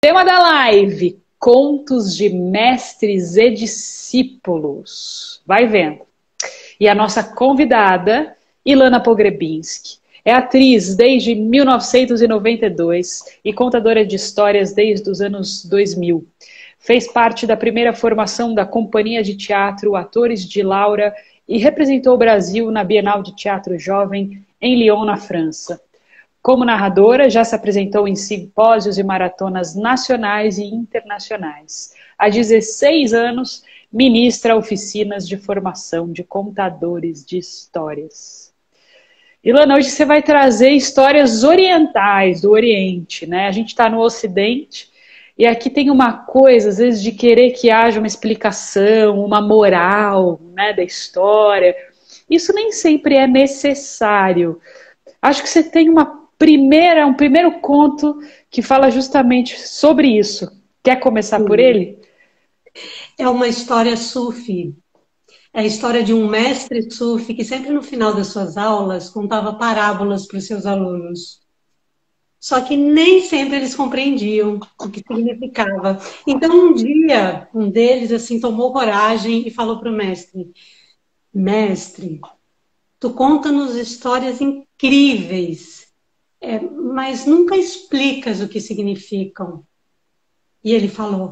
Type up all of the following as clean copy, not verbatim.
Tema da live: contos de mestres e discípulos. Vai vendo. E a nossa convidada, Ilana Pogrebinski, é atriz desde 1992 e contadora de histórias desde os anos 2000. Fez parte da primeira formação da Companhia de Teatro Atores de Laura e representou o Brasil na Bienal de Teatro Jovem em Lyon, na França. Como narradora, já se apresentou em simpósios e maratonas nacionais e internacionais. Há 16 anos, ministra oficinas de formação de contadores de histórias. Ilana, hoje você vai trazer histórias orientais, do Oriente, né? A gente está no Ocidente e aqui tem uma coisa, às vezes, de querer que haja uma explicação, uma moral, né, da história. Isso nem sempre é necessário. Acho que você tem um primeiro conto que fala justamente sobre isso. Quer começar por ele? É uma história sufi. É a história de um mestre sufi que sempre no final das suas aulas contava parábolas para os seus alunos. Só que nem sempre eles compreendiam o que significava. Então um dia, um deles assim tomou coragem e falou para o mestre: Mestre, tu conta-nos histórias incríveis, mas nunca explicas o que significam. E ele falou: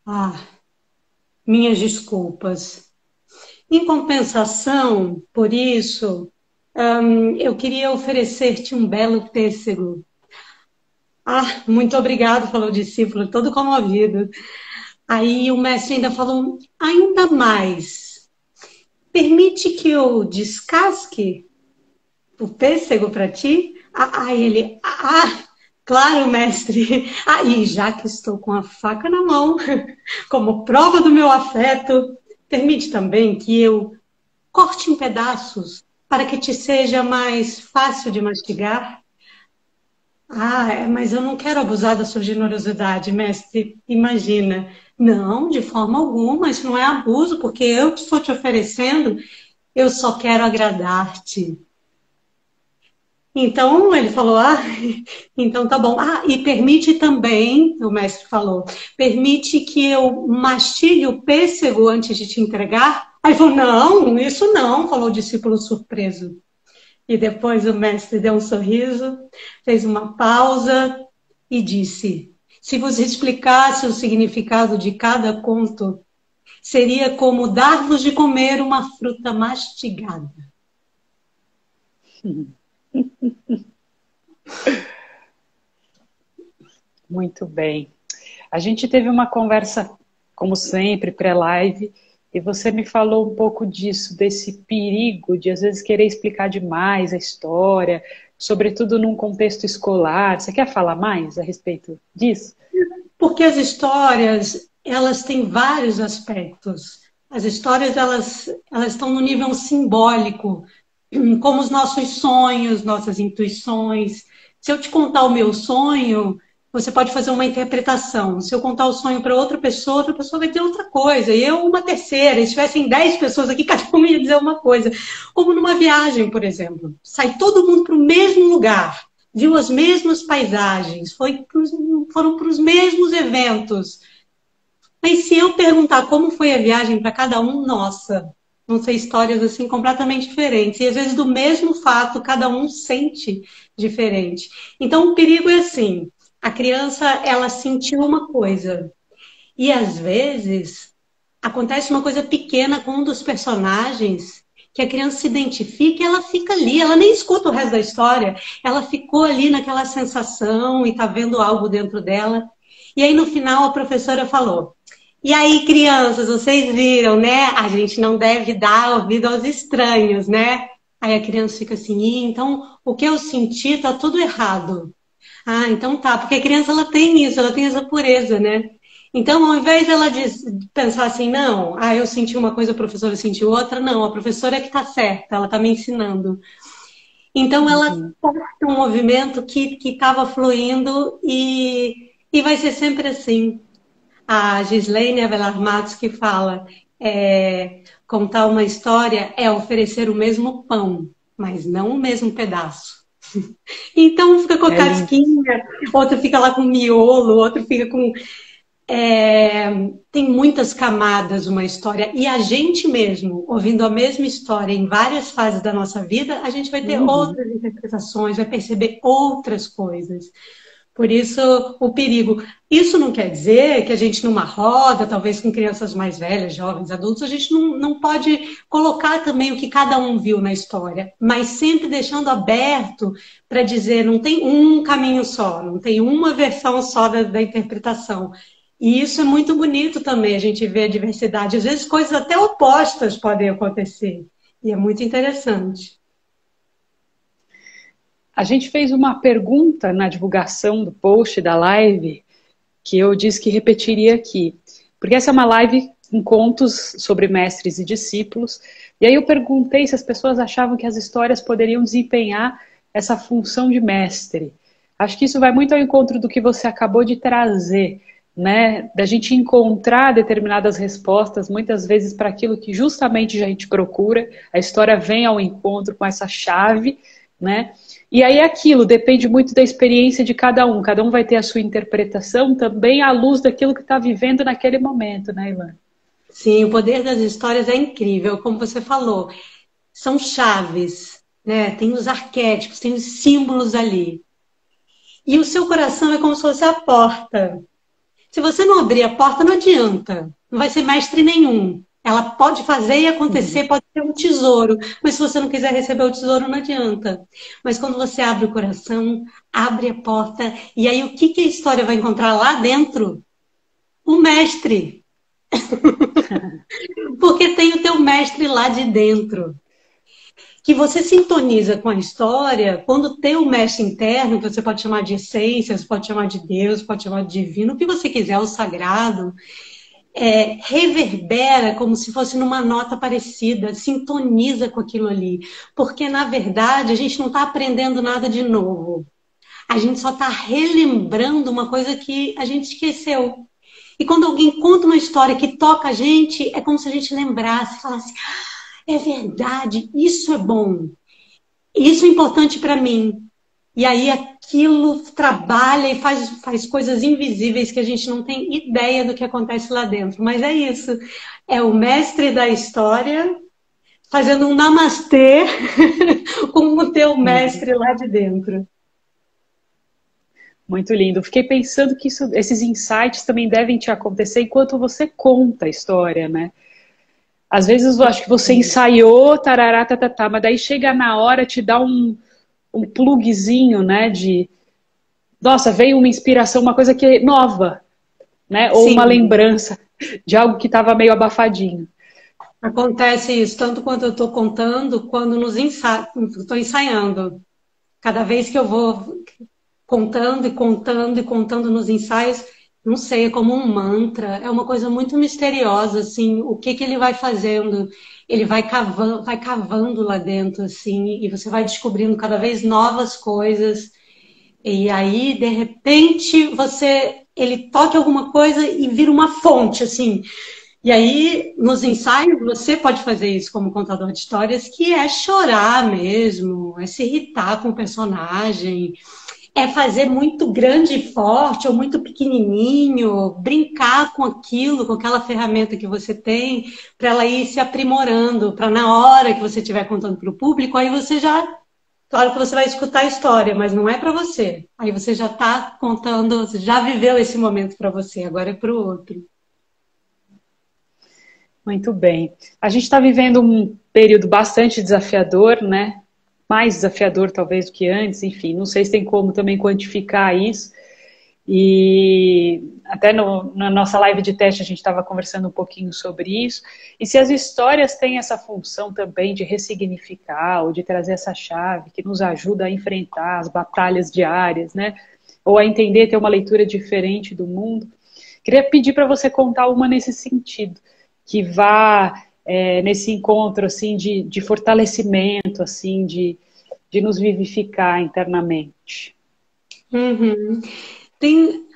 Ah, minhas desculpas. Em compensação, por isso, eu queria oferecer-te um belo pêssego. Ah, muito obrigado, falou o discípulo, todo comovido. Aí o mestre ainda falou, ainda mais, permite que eu descasque o pêssego para ti? Aí ele, claro, mestre. E já que estou com a faca na mão, como prova do meu afeto, permite também que eu corte em pedaços para que te seja mais fácil de mastigar. Mas eu não quero abusar da sua generosidade, mestre. Imagina. Não, de forma alguma, isso não é abuso, porque eu que estou te oferecendo, eu só quero agradar-te. Então ele falou, então tá bom. E permite também, o mestre falou, permite que eu mastigue o pêssego antes de te entregar? Aí ele falou, não, isso não, falou o discípulo surpreso. E depois o mestre deu um sorriso, fez uma pausa e disse, se vos explicasse o significado de cada conto, seria como dar-vos de comer uma fruta mastigada. Muito bem. A gente teve uma conversa, como sempre, pré-live, e você me falou um pouco disso, desse perigo de às vezes querer explicar demais a história, sobretudo num contexto escolar. Você quer falar mais a respeito disso? Porque as histórias, elas têm vários aspectos. As histórias, elas estão no nível simbólico, como os nossos sonhos, nossas intuições. Se eu te contar o meu sonho, você pode fazer uma interpretação. Se eu contar o sonho para outra pessoa vai ter outra coisa. E eu, uma terceira. E se tivessem 10 pessoas aqui, cada uma ia dizer uma coisa. Como numa viagem, por exemplo. Sai todo mundo para o mesmo lugar. Viu as mesmas paisagens. Foram para os mesmos eventos. Mas se eu perguntar como foi a viagem para cada um, nossa, vão ser histórias assim completamente diferentes. E às vezes do mesmo fato, cada um sente diferente. Então o perigo é assim, a criança, ela sentiu uma coisa. E às vezes acontece uma coisa pequena com um dos personagens que a criança se identifica e ela fica ali, ela nem escuta o resto da história. Ela ficou ali naquela sensação e tá vendo algo dentro dela. E aí no final a professora falou, e aí, crianças, vocês viram, né? A gente não deve dar ouvido aos estranhos, né? Aí a criança fica assim, então o que eu senti tá tudo errado. Então tá, porque a criança ela tem isso, ela tem essa pureza, né? Então, ao invés dela pensar assim, não, eu senti uma coisa, a professora sentiu outra, não, a professora é que tá certa, ela tá me ensinando. Então, ela corta um movimento que estava fluindo e vai ser sempre assim. A Gislaine Avelar Matos que fala, contar uma história é oferecer o mesmo pão, mas não o mesmo pedaço. Então fica com a É lindo. casquinha, outro fica lá com miolo, outro fica com tem muitas camadas uma história, e a gente mesmo, ouvindo a mesma história em várias fases da nossa vida, a gente vai ter Uhum. outras interpretações, vai perceber outras coisas. Por isso, o perigo. Isso não quer dizer que a gente, numa roda, talvez com crianças mais velhas, jovens, adultos, a gente não pode colocar também o que cada um viu na história, mas sempre deixando aberto para dizer, não tem um caminho só, não tem uma versão só da interpretação. E isso é muito bonito também, a gente vê a diversidade. Às vezes, coisas até opostas podem acontecer. E é muito interessante. A gente fez uma pergunta na divulgação do post da live que eu disse que repetiria aqui. Porque essa é uma live com contos sobre mestres e discípulos. E aí eu perguntei se as pessoas achavam que as histórias poderiam desempenhar essa função de mestre. Acho que isso vai muito ao encontro do que você acabou de trazer, né? Da gente encontrar determinadas respostas, muitas vezes para aquilo que justamente a gente procura. A história vem ao encontro com essa chave, né? E aí aquilo depende muito da experiência de cada um vai ter a sua interpretação também à luz daquilo que está vivendo naquele momento, né, Ilan? Sim, o poder das histórias é incrível, como você falou. São chaves, né? Tem os arquétipos, tem os símbolos ali. E o seu coração é como se fosse a porta. Se você não abrir a porta, não adianta. Não vai ser mestre nenhum. Ela pode fazer e acontecer, pode ser um tesouro, mas se você não quiser receber o tesouro, não adianta. Mas quando você abre o coração, abre a porta, e aí o que a história vai encontrar lá dentro? O mestre. Porque tem o teu mestre lá de dentro. Que você sintoniza com a história quando tem o mestre interno, que você pode chamar de essência, você pode chamar de Deus, pode chamar de divino, o que você quiser, o sagrado, reverbera como se fosse numa nota parecida, sintoniza com aquilo ali. Porque, na verdade, a gente não está aprendendo nada de novo. A gente só está relembrando uma coisa que a gente esqueceu. E quando alguém conta uma história que toca a gente, é como se a gente lembrasse, falasse, é verdade, isso é bom, isso é importante para mim. E aí aquilo trabalha e faz coisas invisíveis que a gente não tem ideia do que acontece lá dentro. Mas é isso. É o mestre da história fazendo um namastê com o teu mestre lá de dentro. Muito lindo. Fiquei pensando que esses insights também devem te acontecer enquanto você conta a história, né? Às vezes eu acho que você ensaiou, tarará, tatatá, mas daí chega na hora, te dá um plugzinho, né? Nossa, veio uma inspiração, uma coisa que é nova, né? Ou uma Sim, lembrança de algo que estava meio abafadinho. acontece isso, tanto quando eu estou contando, quando estou ensaiando. Cada vez que eu vou contando e contando e contando nos ensaios, não sei, é como um mantra, é uma coisa muito misteriosa, assim, o que ele vai fazendo? Ele vai cavando lá dentro, assim, e você vai descobrindo cada vez novas coisas, e aí, de repente, ele toca alguma coisa e vira uma fonte, assim. E aí, nos ensaios, você pode fazer isso como contador de histórias, que é chorar mesmo, é se irritar com o personagem, é fazer muito grande e forte ou muito pequenininho, brincar com aquilo, com aquela ferramenta que você tem, para ela ir se aprimorando, para na hora que você estiver contando para o público, aí você já, claro que você vai escutar a história, mas não é para você. Aí você já está contando, você já viveu esse momento para você, agora é para o outro. Muito bem. A gente está vivendo um período bastante desafiador, né? Mais desafiador talvez do que antes, enfim, não sei se tem como também quantificar isso. E até na nossa live de teste a gente estava conversando um pouquinho sobre isso. E se as histórias têm essa função também de ressignificar ou de trazer essa chave que nos ajuda a enfrentar as batalhas diárias, né? Ou a entender, ter uma leitura diferente do mundo. Queria pedir para você contar uma nesse sentido, que vá nesse encontro assim de fortalecimento, assim, de nos vivificar internamente. Uhum.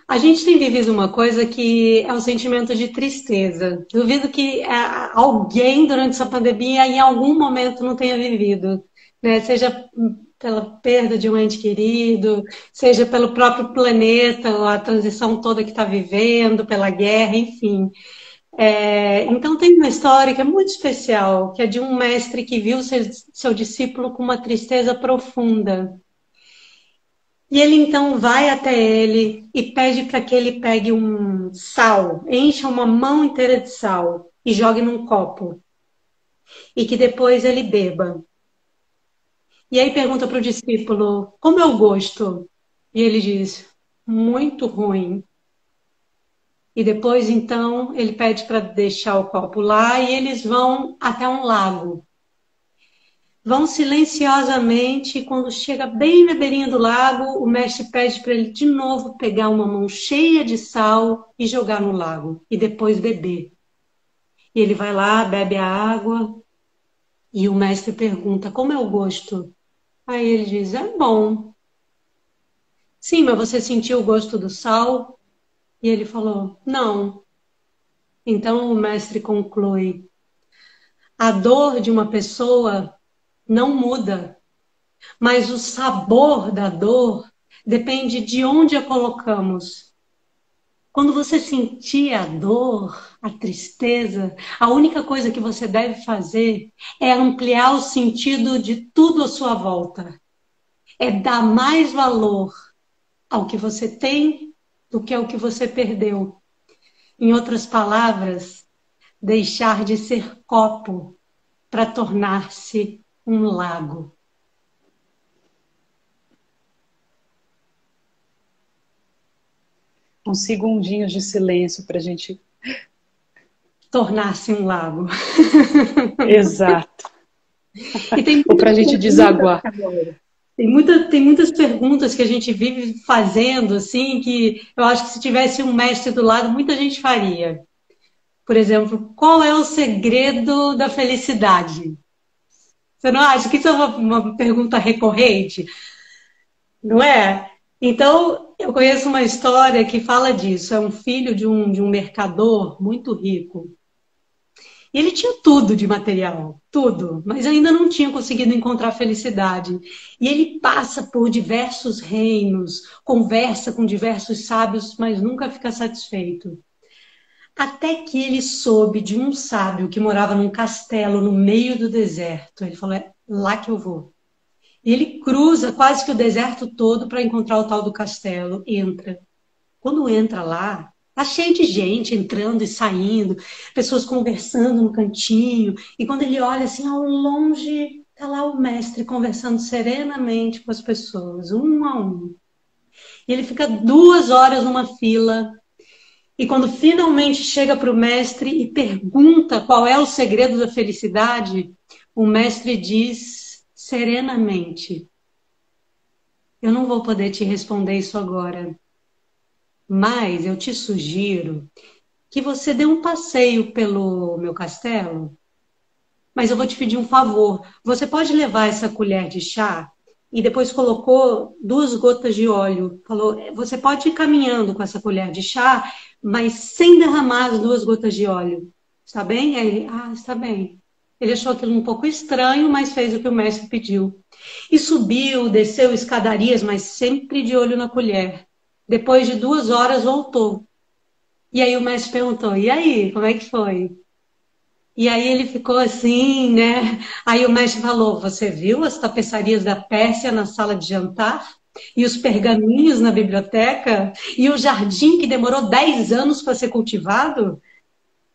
A gente tem vivido uma coisa que é um sentimento de tristeza. Duvido que alguém durante essa pandemia em algum momento não tenha vivido, né? Seja pela perda de um ente querido, seja pelo próprio planeta, a transição toda que está vivendo, pela guerra, enfim. Então tem uma história que é muito especial, que é de um mestre que viu seu discípulo com uma tristeza profunda. E ele então vai até ele e pede para que ele pegue um sal, encha uma mão inteira de sal e jogue num copo. E que depois ele beba. E aí pergunta para o discípulo, como é o gosto? E ele diz, muito ruim. E depois, então, ele pede para deixar o copo lá e eles vão até um lago. Vão silenciosamente e quando chega bem na beirinha do lago, o mestre pede para ele de novo pegar uma mão cheia de sal e jogar no lago. E depois beber. E ele vai lá, bebe a água e o mestre pergunta, como é o gosto? Aí ele diz, é bom. Sim, mas você sentiu o gosto do sal? E ele falou, não. Então o mestre conclui, a dor de uma pessoa não muda, mas o sabor da dor depende de onde a colocamos. Quando você sentir a dor, a tristeza, a única coisa que você deve fazer é ampliar o sentido de tudo à sua volta. É dar mais valor ao que você tem do que ao que você perdeu. Em outras palavras, deixar de ser copo para tornar-se um lago. Uns segundinhos de silêncio para a gente. Tornar-se um lago. Exato. E tem Ou para a gente desaguar. Tem muitas perguntas que a gente vive fazendo, assim, que eu acho que se tivesse um mestre do lado, muita gente faria. Por exemplo, qual é o segredo da felicidade? Você não acha que isso é uma pergunta recorrente? Não é? Então, eu conheço uma história que fala disso. É um filho de um mercador muito rico. E ele tinha tudo de material, tudo, mas ainda não tinha conseguido encontrar felicidade. E ele passa por diversos reinos, conversa com diversos sábios, mas nunca fica satisfeito. Até que ele soube de um sábio que morava num castelo no meio do deserto. Ele falou: é lá que eu vou. E ele cruza quase que o deserto todo para encontrar o tal do castelo. Entra. Quando entra lá, tá cheio de gente entrando e saindo, pessoas conversando no cantinho. E quando ele olha assim, ao longe, tá lá o mestre conversando serenamente com as pessoas, um a um. E ele fica 2 horas numa fila. E quando finalmente chega para o mestre e pergunta qual é o segredo da felicidade, o mestre diz serenamente: eu não vou poder te responder isso agora, mas eu te sugiro que você dê um passeio pelo meu castelo, mas eu vou te pedir um favor. Você pode levar essa colher de chá? E depois colocou 2 gotas de óleo. Falou, você pode ir caminhando com essa colher de chá, mas sem derramar as 2 gotas de óleo. Está bem? Aí ele, está bem. Ele achou aquilo um pouco estranho, mas fez o que o mestre pediu. E subiu, desceu escadarias, mas sempre de olho na colher. Depois de 2 horas, voltou. E aí o mestre perguntou, e aí, como é que foi? E aí ele ficou assim, né? Aí o mestre falou, você viu as tapeçarias da Pérsia na sala de jantar? E os pergaminhos na biblioteca? E o jardim que demorou 10 anos para ser cultivado?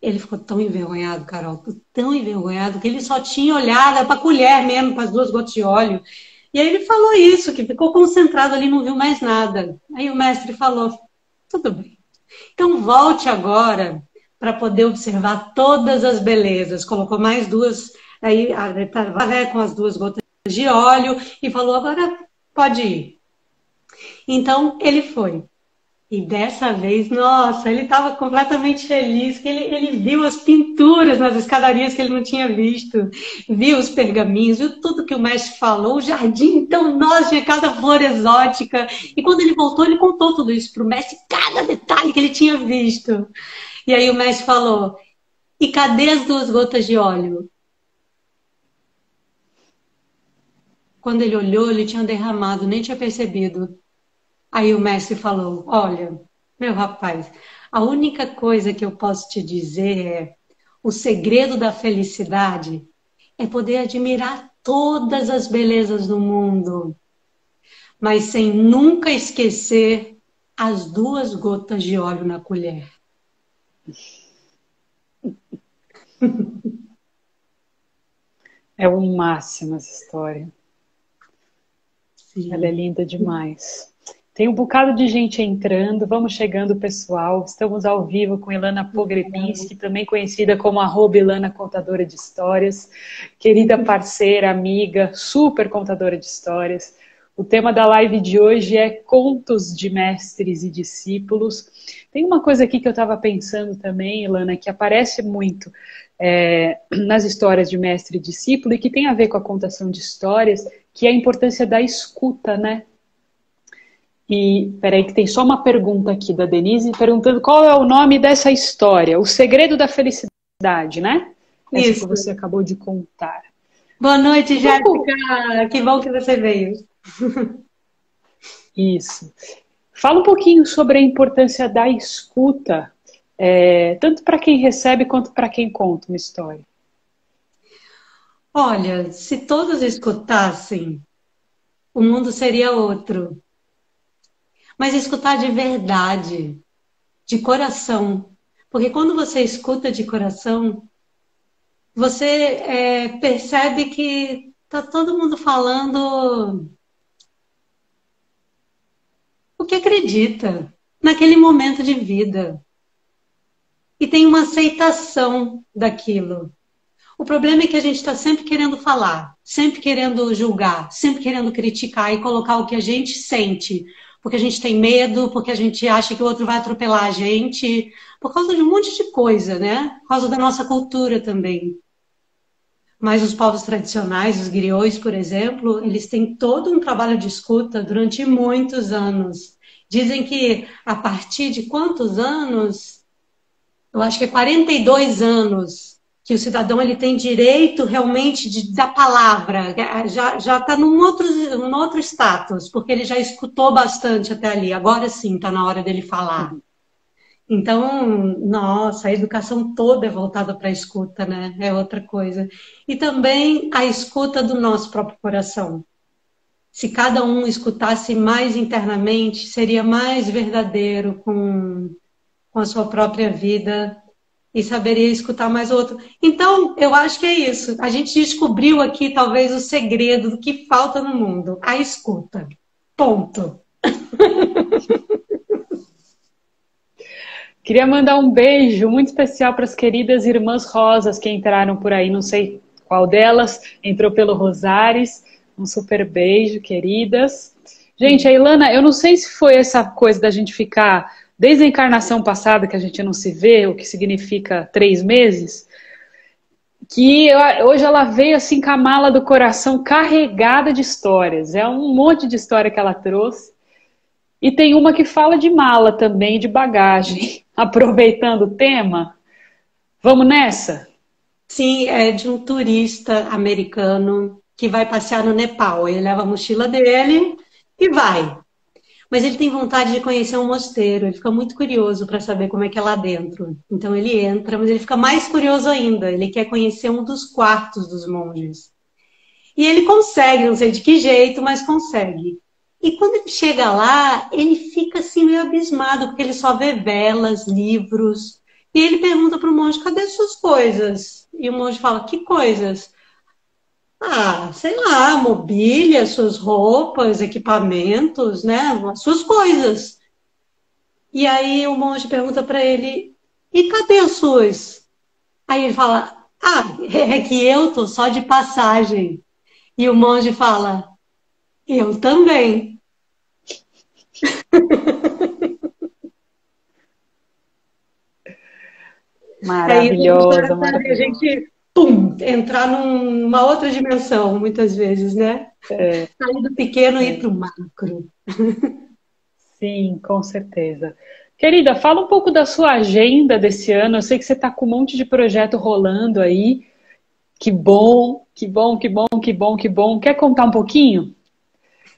Ele ficou tão envergonhado, Carol, tão envergonhado, que ele só tinha olhado para a colher mesmo, para as 2 gotas de óleo. E aí ele falou isso, que ficou concentrado ali, não viu mais nada. Aí o mestre falou, tudo bem. Então volte agora para poder observar todas as belezas. Colocou mais 2, aí com as 2 gotas de óleo e falou, agora pode ir. Então ele foi. E dessa vez, nossa, ele estava completamente feliz, que ele viu as pinturas nas escadarias que ele não tinha visto, viu os pergaminhos, viu tudo que o mestre falou, o jardim, então, nossa, tinha cada flor exótica. E quando ele voltou, ele contou tudo isso para o mestre, cada detalhe que ele tinha visto. E aí o mestre falou, e cadê as 2 gotas de óleo? Quando ele olhou, ele tinha derramado, nem tinha percebido. Aí o mestre falou: Olha, meu rapaz, a única coisa que eu posso te dizer é: o segredo da felicidade é poder admirar todas as belezas do mundo, mas sem nunca esquecer as 2 gotas de óleo na colher. É o máximo essa história. Ela é Sim. linda demais. Tem um bocado de gente entrando, vamos chegando, pessoal. Estamos ao vivo com Ilana Pogrebinski, também conhecida como @Ilana Contadora de Histórias. Querida parceira, amiga, super contadora de histórias. O tema da live de hoje é contos de mestres e discípulos. Tem uma coisa aqui que eu estava pensando também, Ilana, que aparece muito nas histórias de mestre e discípulo e que tem a ver com a contação de histórias, que é a importância da escuta, né? E peraí que tem só uma pergunta aqui da Denise, perguntando qual é o nome dessa história, O Segredo da Felicidade, né? Essa que Isso. você acabou de contar. Boa noite, Jéssica. Que bom que você veio. Isso. Fala um pouquinho sobre a importância da escuta, tanto para quem recebe quanto para quem conta uma história. Olha, se todos escutassem, o mundo seria outro. Mas escutar de verdade, de coração. Porque quando você escuta de coração, você percebe que tá todo mundo falando o que acredita naquele momento de vida. E tem uma aceitação daquilo. O problema é que a gente está sempre querendo falar, sempre querendo julgar, sempre querendo criticar e colocar o que a gente sente. Porque a gente tem medo, porque a gente acha que o outro vai atropelar a gente, por causa de um monte de coisa, né? Por causa da nossa cultura também. Mas os povos tradicionais, os griots, por exemplo, eles têm todo um trabalho de escuta durante muitos anos. Dizem que a partir de quantos anos? Eu acho que é 42 anos que o cidadão ele tem direito realmente da palavra. Já está num outro status, porque ele já escutou bastante até ali. Agora sim está na hora dele falar. Então, nossa, a educação toda é voltada para a escuta, né? É outra coisa. E também a escuta do nosso próprio coração. Se cada um escutasse mais internamente, seria mais verdadeiro com a sua própria vida e saberia escutar mais o outro. Então, eu acho que é isso. A gente descobriu aqui, talvez, o segredo do que falta no mundo: a escuta. Ponto. Queria mandar um beijo muito especial para as queridas irmãs Rosas que entraram por aí, não sei qual delas, entrou pelo Rosares. Um super beijo, queridas. Gente, a Ilana, eu não sei se foi essa coisa da gente ficar, desde a encarnação passada, que a gente não se vê, o que significa 3 meses, que hoje ela veio assim com a mala do coração carregada de histórias. É um monte de história que ela trouxe. E tem uma que fala de mala também, de bagagem. Aproveitando o tema, vamos nessa? Sim, é de um turista americano que vai passear no Nepal. Ele leva a mochila dele e vai. Mas ele tem vontade de conhecer um mosteiro. Ele fica muito curioso para saber como é que é lá dentro. Então ele entra, mas ele fica mais curioso ainda. Ele quer conhecer um dos quartos dos monges. E ele consegue, não sei de que jeito, mas consegue. E quando ele chega lá, ele fica assim meio abismado, porque ele só vê velas, livros. E ele pergunta para o monge: cadê suas coisas? E o monge fala: que coisas? Ah, sei lá, mobília, suas roupas, equipamentos, né? As suas coisas. E aí o monge pergunta para ele: e cadê as suas? Aí ele fala: ah, é que eu tô só de passagem. E o monge fala: eu também. Aí Maravilhosa, a maravilhosa. gente, pum, entrar numa outra dimensão, muitas vezes, né? Sair do pequeno e ir para o macro. Sim, com certeza. Querida, fala um pouco da sua agenda desse ano. Eu sei que você está com um monte de projeto rolando aí. Que bom, que bom, que bom, que bom, que bom. Quer contar um pouquinho?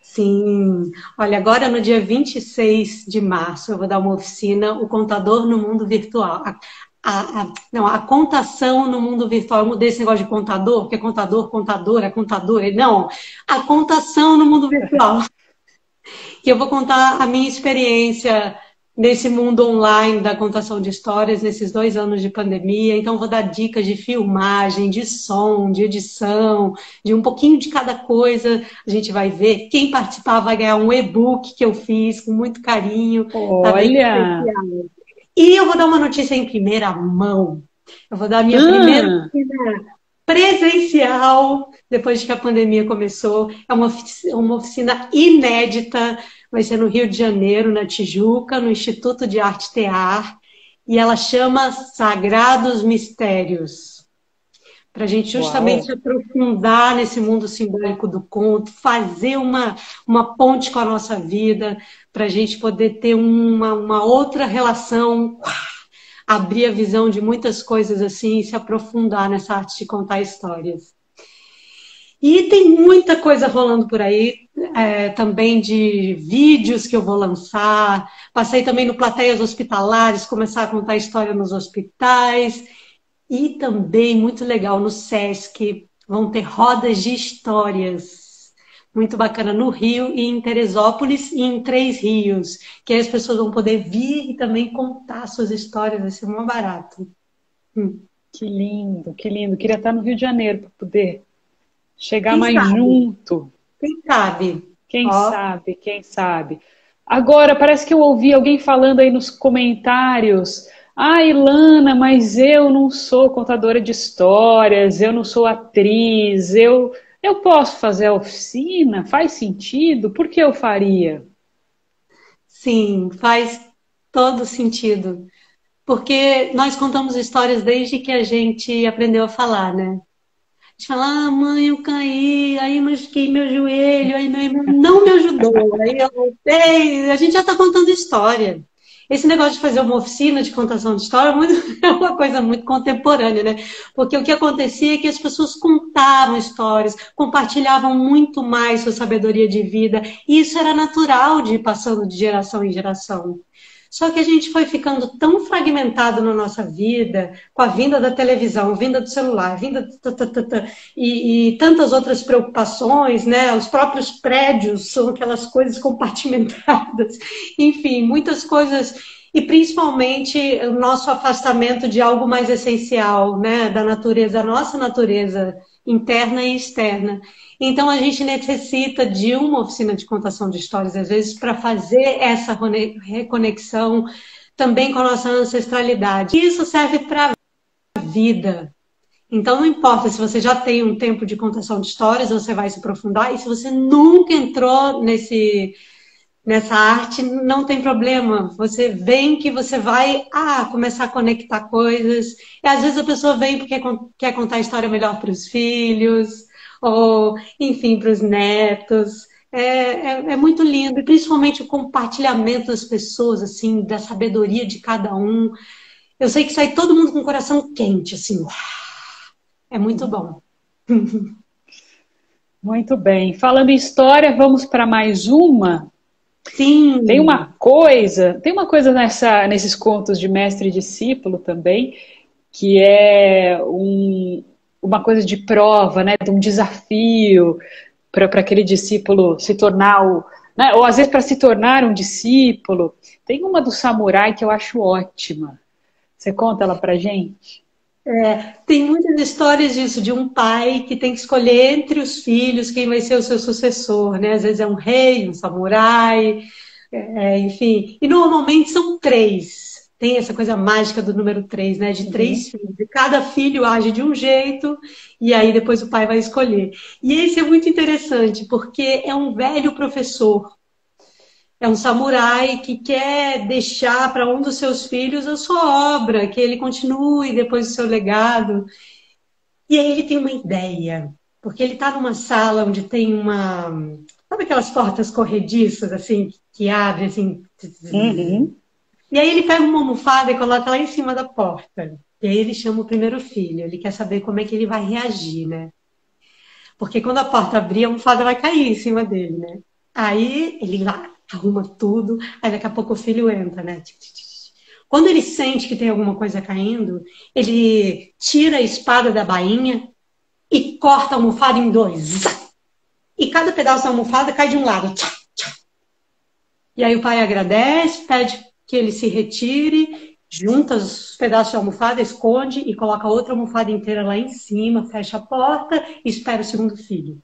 Sim. Olha, agora no dia 26 de março eu vou dar uma oficina, O Contador no Mundo Virtual. Não, a contação no mundo virtual. Eu mudei esse negócio de contador, porque é contador, contadora, contadora. Não, a contação no mundo virtual. Que eu vou contar a minha experiência nesse mundo online da contação de histórias, nesses 2 anos de pandemia. Então, vou dar dicas de filmagem, de som, de edição, de um pouquinho de cada coisa. A gente vai ver. Quem participar vai ganhar um e-book que eu fiz com muito carinho. Tá bem Olha! especial. E eu vou dar uma notícia em primeira mão. Eu vou dar a minha primeira presencial, depois que a pandemia começou. É uma oficina inédita, vai ser no Rio de Janeiro, na Tijuca, no Instituto de Arte Tear, e ela chama Sagrados Mistérios. Para a gente justamente Uau. aprofundar nesse mundo simbólico do conto, fazer uma ponte com a nossa vida, para a gente poder ter uma outra relação, abrir a visão de muitas coisas assim e se aprofundar nessa arte de contar histórias. E tem muita coisa rolando por aí, também de vídeos que eu vou lançar. Passei também no Plateias Hospitalares, começar a contar história nos hospitais. E também, muito legal, no Sesc, vão ter rodas de histórias. Muito bacana no Rio e em Teresópolis e em Três Rios, que aí as pessoas vão poder vir e também contar suas histórias, vai ser muito barato. Que lindo, que lindo. Queria estar no Rio de Janeiro para poder chegar Quem mais sabe? junto. Quem sabe? Quem Ó, sabe, quem sabe. Agora, parece que eu ouvi alguém falando aí nos comentários. Ah, Ilana, mas eu não sou contadora de histórias, eu não sou atriz, eu posso fazer a oficina? Faz sentido? Por que eu faria? sim, faz todo sentido. Porque nós contamos histórias desde que a gente aprendeu a falar, né? A gente fala, ah, mãe, eu caí, aí machuquei meu joelho, aí meu irmão não me ajudou, aí eu voltei. A gente já está contando história. Esse negócio de fazer uma oficina de contação de história é uma coisa muito contemporânea, né? Porque o que acontecia é que as pessoas contavam histórias, compartilhavam muito mais sua sabedoria de vida, e isso era natural de ir passando de geração em geração. Só que a gente foi ficando tão fragmentado na nossa vida, com a vinda da televisão, vinda do celular, vinda e tantas outras preocupações, né? Os próprios prédios são aquelas coisas compartimentadas, enfim, muitas coisas, e principalmente o nosso afastamento de algo mais essencial, né? Da natureza, a nossa natureza interna e externa. Então, a gente necessita de uma oficina de contação de histórias, às vezes, para fazer essa reconexão também com a nossa ancestralidade. Isso serve para a vida. Então, não importa se você já tem um tempo de contação de histórias, você vai se aprofundar, e se você nunca entrou nessa arte, não tem problema. Você vem que você vai começar a conectar coisas. E às vezes a pessoa vem porque quer contar a história melhor para os filhos, ou, enfim, para os netos. É muito lindo, e principalmente o compartilhamento das pessoas, assim, da sabedoria de cada um. Eu sei que sai todo mundo com o coração quente, assim. É muito bom. Muito bem. Falando em história, vamos para mais uma. Sim, Tem uma coisa nesses contos de mestre e discípulo também, que é uma coisa de prova, né, de um desafio para aquele discípulo se tornar né, ou às vezes para se tornar um discípulo. Tem uma do samurai que eu acho ótima. Você conta ela pra gente? tem muitas histórias disso, de um pai que tem que escolher entre os filhos quem vai ser o seu sucessor, né? Às vezes é um rei, um samurai, enfim. E normalmente são três. Tem essa coisa mágica do número três, né? De Uhum. três filhos. E cada filho age de um jeito, e aí depois o pai vai escolher. E esse é muito interessante, porque é um velho professor. É um samurai que quer deixar para um dos seus filhos a sua obra, que ele continue depois do seu legado. E aí ele tem uma ideia, porque ele está numa sala onde tem uma. Sabe aquelas portas corrediças, assim, que abrem, assim? Uhum. E aí ele pega uma almofada e coloca lá em cima da porta. E aí ele chama o primeiro filho, ele quer saber como é que ele vai reagir, né? Porque quando a porta abrir, a almofada vai cair em cima dele, né? Aí ele lá arruma tudo, aí daqui a pouco o filho entra, né? Quando ele sente que tem alguma coisa caindo, ele tira a espada da bainha e corta a almofada em dois. E cada pedaço da almofada cai de um lado. E aí o pai agradece, pede que ele se retire, junta os pedaços de almofada, esconde e coloca outra almofada inteira lá em cima, fecha a porta e espera o segundo filho.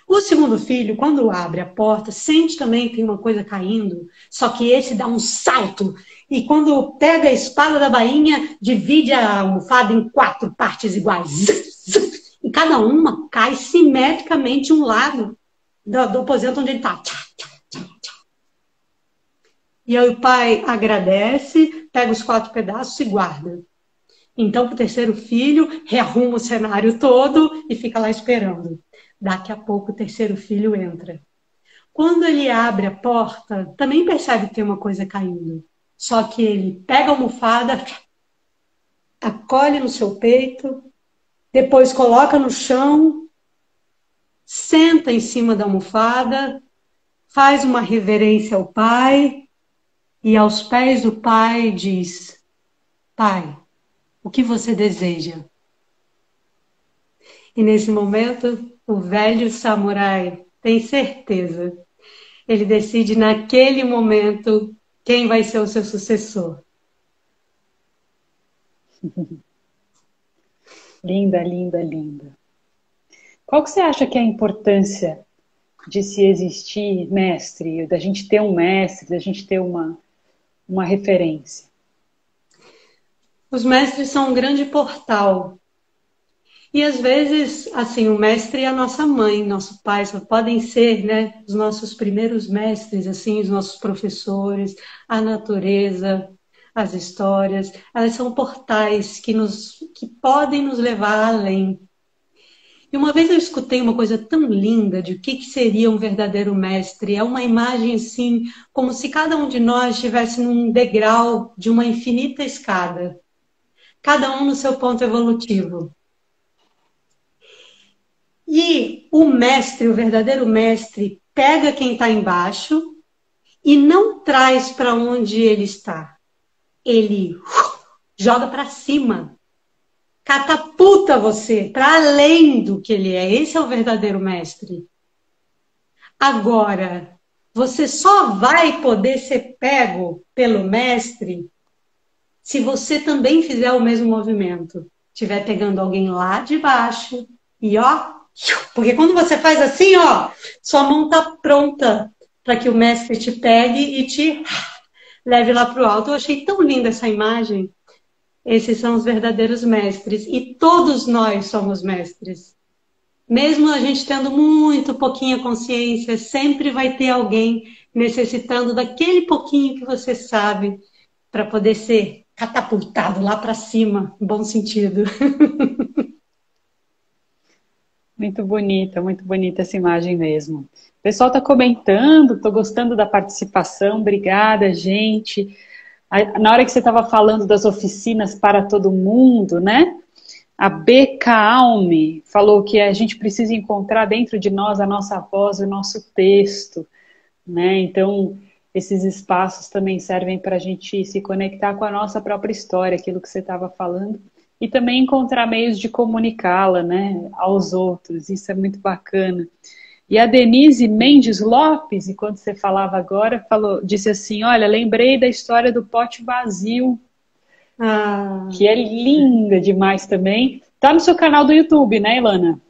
O segundo filho, quando abre a porta, sente também que tem uma coisa caindo, só que esse dá um salto e quando pega a espada da bainha, divide a almofada em 4 partes iguais. E cada uma cai simetricamente um lado do aposento onde ele está. E aí o pai agradece, pega os 4 pedaços e guarda. Então, para o terceiro filho, rearruma o cenário todo e fica lá esperando. Daqui a pouco o terceiro filho entra. Quando ele abre a porta, também percebe que tem uma coisa caindo. Só que ele pega a almofada, acolhe no seu peito, depois coloca no chão, senta em cima da almofada, faz uma reverência ao pai e aos pés do pai diz: Pai, o que você deseja? E nesse momento, o velho samurai tem certeza. Ele decide naquele momento quem vai ser o seu sucessor. Linda, linda, linda. Qual que você acha que é a importância de se existir mestre, da gente ter um mestre, da gente ter uma referência? Os mestres são um grande portal. E às vezes, assim, o mestre é a nossa mãe, nosso pai, só podem ser, né, os nossos primeiros mestres, assim, os nossos professores, a natureza, as histórias. Elas são portais que podem nos levar além. E uma vez eu escutei uma coisa tão linda de o que seria um verdadeiro mestre. É uma imagem, assim, como se cada um de nós estivesse num degrau de uma infinita escada. Cada um no seu ponto evolutivo. E o mestre, o verdadeiro mestre, pega quem está embaixo e não traz para onde ele está. Ele joga para cima. Catapulta você para além do que ele é. Esse é o verdadeiro mestre. Agora, você só vai poder ser pego pelo mestre se você também fizer o mesmo movimento. Estiver pegando alguém lá de baixo e ó, porque quando você faz assim, ó, sua mão tá pronta para que o mestre te pegue e te leve lá para o alto. Eu achei tão linda essa imagem. Esses são os verdadeiros mestres. E todos nós somos mestres. Mesmo a gente tendo muito pouquinha consciência, sempre vai ter alguém necessitando daquele pouquinho que você sabe para poder ser catapultado lá para cima, no bom sentido. Muito bonita essa imagem mesmo. O pessoal está comentando, estou gostando da participação, obrigada, gente. Na hora que você estava falando das oficinas para todo mundo, né? A Beca Alme falou que a gente precisa encontrar dentro de nós a nossa voz, o nosso texto, né? Então, esses espaços também servem para a gente se conectar com a nossa própria história, aquilo que você estava falando, e também encontrar meios de comunicá-la, né, aos outros. Isso é muito bacana. E a Denise Mendes Lopes, enquanto você falava agora, disse assim: olha, lembrei da história do pote vazio, que é linda demais também. Tá no seu canal do YouTube, né, Ilana?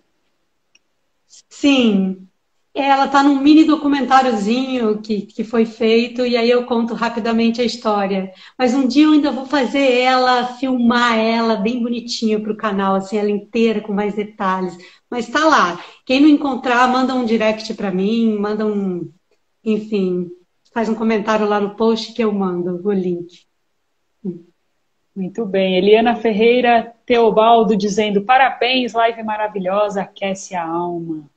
Sim. Ela tá num mini documentáriozinho que foi feito, e aí eu conto rapidamente a história. Mas um dia eu ainda vou fazer ela, filmar ela bem bonitinho para o canal, assim, ela inteira, com mais detalhes. Mas tá lá. Quem não encontrar, manda um direct para mim, manda um... Enfim, faz um comentário lá no post que eu mando o link. Muito bem. Eliana Ferreira Teobaldo dizendo: parabéns, live maravilhosa, aquece a alma.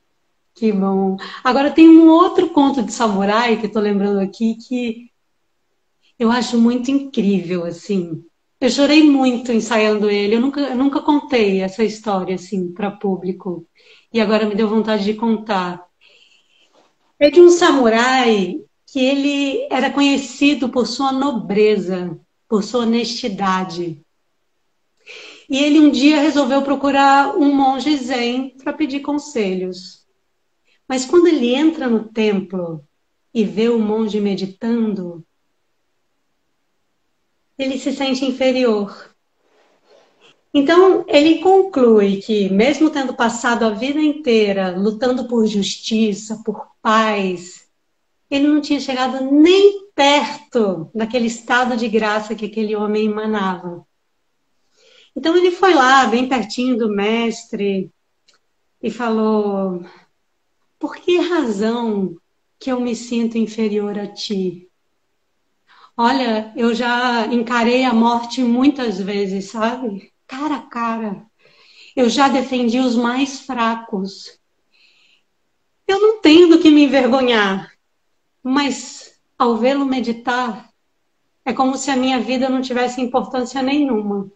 Que bom. Agora tem um outro conto de samurai que eu tô lembrando aqui que eu acho muito incrível, assim. Eu chorei muito ensaiando ele. Eu nunca contei essa história assim para público. E agora me deu vontade de contar. É de um samurai que ele era conhecido por sua nobreza, por sua honestidade. E ele um dia resolveu procurar um monge zen para pedir conselhos. Mas quando ele entra no templo e vê o monge meditando, ele se sente inferior. Então, ele conclui que, mesmo tendo passado a vida inteira lutando por justiça, por paz, ele não tinha chegado nem perto daquele estado de graça que aquele homem emanava. Então, ele foi lá, bem pertinho do mestre, e falou: por que razão que eu me sinto inferior a ti? Olha, eu já encarei a morte muitas vezes, sabe? Cara a cara. Eu já defendi os mais fracos. Eu não tenho do que me envergonhar, mas ao vê-lo meditar, é como se a minha vida não tivesse importância nenhuma.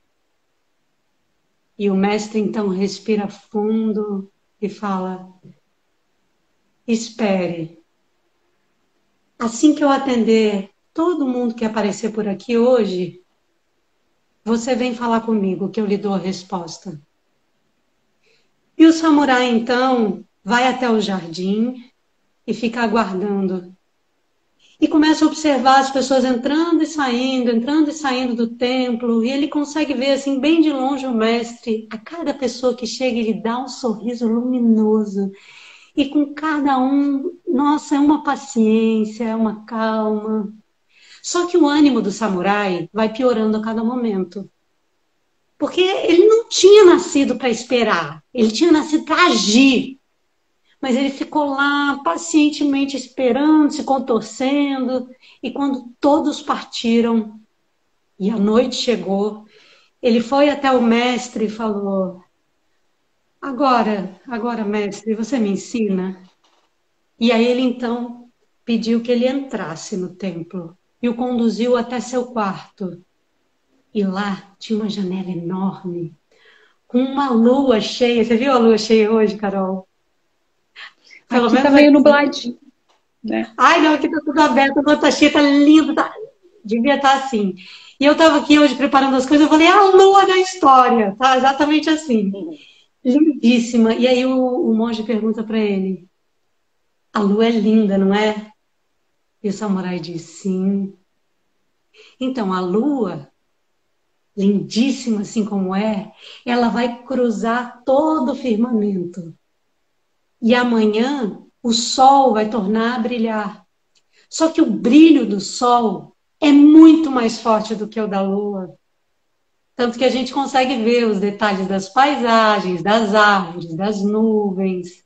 E o mestre então respira fundo e fala: espere. Assim que eu atender todo mundo que aparecer por aqui hoje, você vem falar comigo que eu lhe dou a resposta. E o samurai então vai até o jardim e fica aguardando. E começa a observar as pessoas entrando e saindo do templo, e ele consegue ver assim bem de longe o mestre. A cada pessoa que chega, ele dá um sorriso luminoso. E com cada um, nossa, é uma paciência, é uma calma. Só que o ânimo do samurai vai piorando a cada momento. Porque ele não tinha nascido para esperar, ele tinha nascido para agir. Mas ele ficou lá pacientemente esperando, se contorcendo. E quando todos partiram e a noite chegou, ele foi até o mestre e falou: agora, mestre, você me ensina? E aí ele então pediu que ele entrasse no templo e o conduziu até seu quarto. E lá tinha uma janela enorme, com uma lua cheia. Você viu a lua cheia hoje, Carol? Pelo Aqui tá menos meio aqui. nubladinho, né? Ai, não, aqui tá tudo aberto, a lua tá cheia, tá lindo, tá... devia estar assim. E eu tava aqui hoje preparando as coisas, eu falei: a lua da história, tá exatamente assim. Lindíssima. E aí o monge pergunta para ele: a lua é linda, não é? E o samurai diz: sim. Então, a lua, lindíssima assim como é, ela vai cruzar todo o firmamento. E amanhã o sol vai tornar a brilhar. Só que o brilho do sol é muito mais forte do que o da lua. Tanto que a gente consegue ver os detalhes das paisagens, das árvores, das nuvens.